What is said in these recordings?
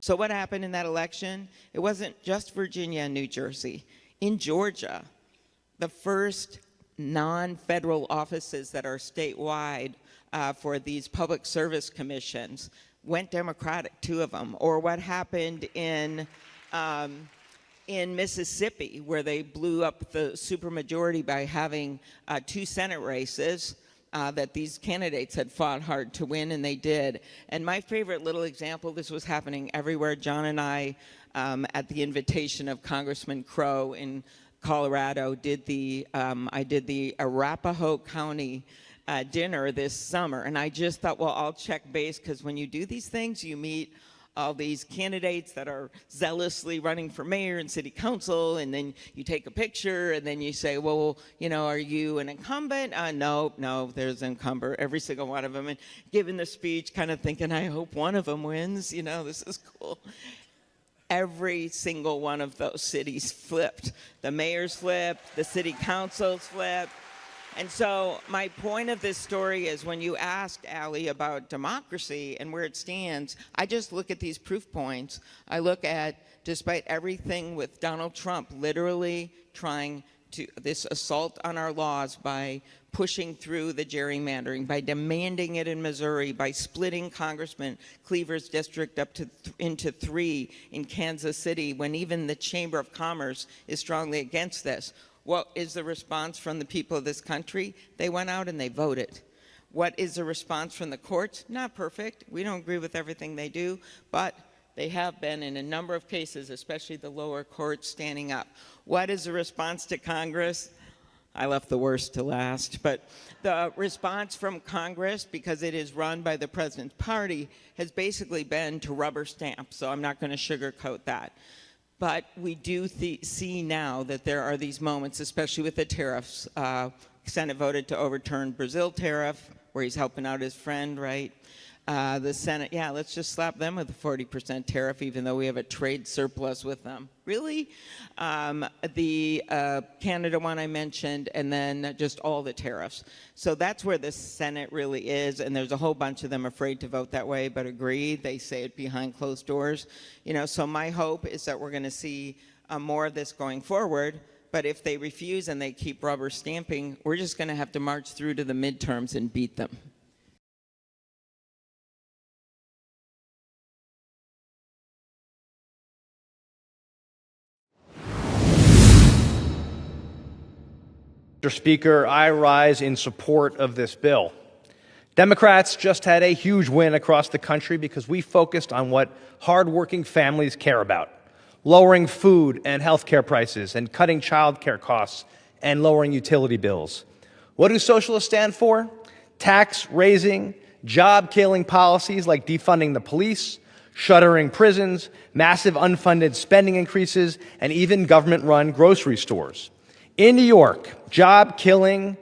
So what happened in that election? It wasn't just Virginia and New Jersey. In Georgia, the first non-federal offices that are statewide for these public service commissions went Democratic, 2 of them. Or what happened in Mississippi, where they blew up the supermajority by having 2 Senate races that these candidates had fought hard to win, and they did. And my favorite little example, this was happening everywhere. John and I, at the invitation of Congressman Crow in Colorado, I did the Arapahoe County dinner this summer. And I just thought, well, I'll check base, because when you do these things, you meet all these candidates that are zealously running for mayor and city council, and then you take a picture, and then you say, well, you know, are you an incumbent? No, there's an incumbent, every single one of them, and giving the speech, kind of thinking, I hope one of them wins, you know, this is cool. Every single one of those cities flipped. The mayors flipped, the city councils flipped. And so my point of this story is, when you asked Allie about democracy and where it stands, I just look at these proof points. I look at, despite everything with Donald Trump literally trying to, this assault on our laws by pushing through the gerrymandering, by demanding it in Missouri, by splitting Congressman Cleaver's district up to into 3 in Kansas City, when even the Chamber of Commerce is strongly against this. What is the response from the people of this country? They went out and they voted. What is the response from the courts? Not perfect. We don't agree with everything they do, but they have been in a number of cases, especially the lower courts, standing up. What is the response to Congress? I left the worst to last, but the response from Congress, because it is run by the president's party, has basically been to rubber stamp, so I'm not going to sugarcoat that. But we do see now that there are these moments, especially with the tariffs. Senate voted to overturn Brazil tariff, where he's helping out his friend, right? The Senate, yeah, let's just slap them with a 40% tariff, even though we have a trade surplus with them. Really? The Canada one I mentioned, and then just all the tariffs. So that's where the Senate really is, and there's a whole bunch of them afraid to vote that way, but agree. They say it behind closed doors. You know, so my hope is that we're going to see more of this going forward. But if they refuse and they keep rubber stamping, we're just going to have to march through to the midterms and beat them. Mr. Speaker, I rise in support of this bill. Democrats just had a huge win across the country because we focused on what hardworking families care about: lowering food and health care prices, and cutting child care costs, and lowering utility bills. What do socialists stand for? Tax-raising, job-killing policies like defunding the police, shuttering prisons, massive unfunded spending increases, and even government-run grocery stores. In New York, job-killing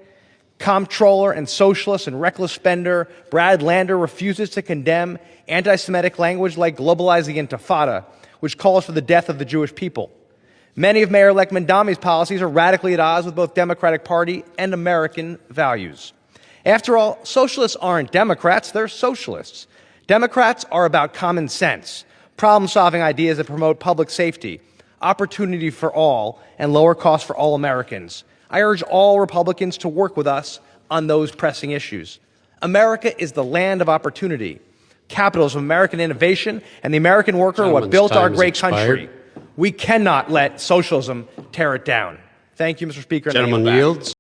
comptroller and socialist and reckless spender Brad Lander refuses to condemn anti-Semitic language like globalizing intifada, which calls for the death of the Jewish people. Many of Mayor-elect Mandami's policies are radically at odds with both Democratic Party and American values. After all, socialists aren't Democrats, they're socialists. Democrats are about common sense, problem-solving ideas that promote public safety, opportunity for all, and lower costs for all Americans. I urge all Republicans to work with us on those pressing issues. America is the land of opportunity. Capitalism, American innovation, and the American worker are what built our great country. We cannot let socialism tear it down. Thank you, Mr. Speaker. Gentleman yields.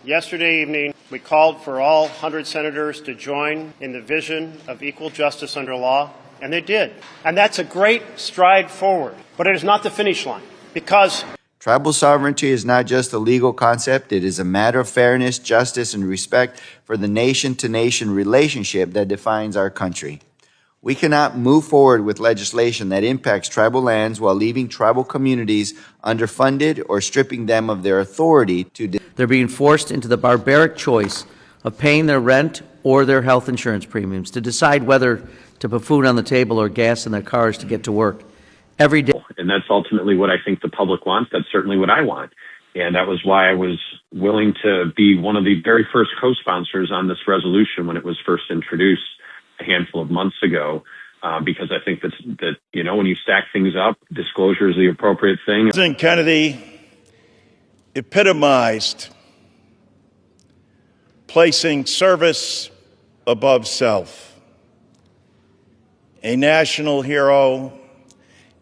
Yesterday evening, we called for all 100 senators to join in the vision of equal justice under law, and they did. And that's a great stride forward, but it is not the finish line, because tribal sovereignty is not just a legal concept. It is a matter of fairness, justice, and respect for the nation-to-nation relationship that defines our country. We cannot move forward with legislation that impacts tribal lands while leaving tribal communities underfunded or stripping them of their authority to. They're being forced into the barbaric choice of paying their rent or their health insurance premiums, to decide whether to put food on the table or gas in their cars to get to work every day. And that's ultimately what I think the public wants. That's certainly what I want. And that was why I was willing to be one of the very first co-sponsors on this resolution when it was first introduced a handful of months ago, because I think that when you stack things up, disclosure is the appropriate thing. President Kennedy epitomized placing service above self. A national hero,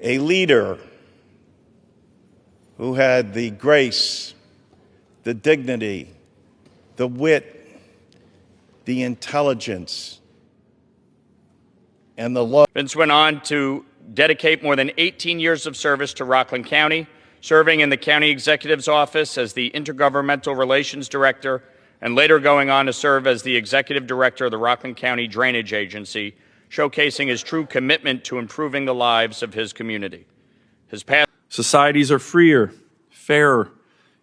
a leader who had the grace, the dignity, the wit, the intelligence, and the love. Vince went on to dedicate more than 18 years of service to Rockland County, serving in the county executive's office as the Intergovernmental Relations Director, and later going on to serve as the Executive Director of the Rockland County Drainage Agency, showcasing his true commitment to improving the lives of his community. His past Societies are freer, fairer,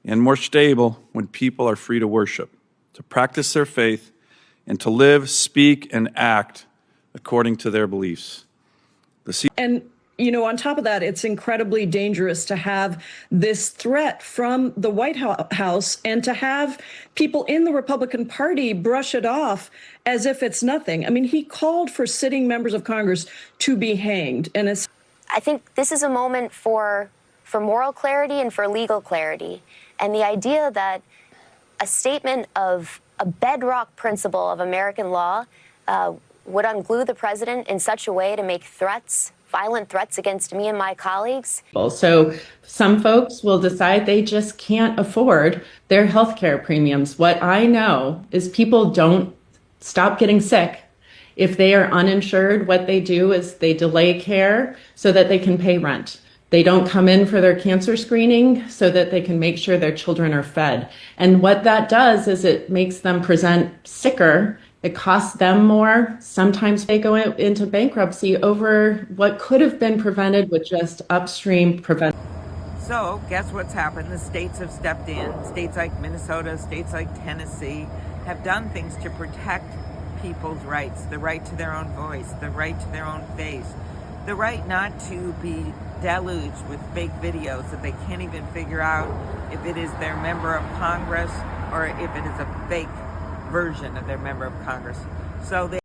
and more stable when people are free to worship, to practice their faith, and to live, speak, and act according to their beliefs. And, on top of that, it's incredibly dangerous to have this threat from the White House and to have people in the Republican Party brush it off as if it's nothing. I mean, he called for sitting members of Congress to be hanged. And I think this is a moment for moral clarity and for legal clarity. And the idea that a statement of a bedrock principle of American law would unglue the president in such a way to make violent threats against me and my colleagues. So some folks will decide they just can't afford their health care premiums. What I know is people don't stop getting sick. If they are uninsured, what they do is they delay care so that they can pay rent. They don't come in for their cancer screening so that they can make sure their children are fed. And what that does is it makes them present sicker. It costs them more. Sometimes they go into bankruptcy over what could have been prevented with just upstream prevention. So guess what's happened? The states have stepped in. States like Minnesota, states like Tennessee have done things to protect people's rights, the right to their own voice, the right to their own face, the right not to be deluged with fake videos that they can't even figure out if it is their member of Congress or if it is a fake version of their member of Congress. So they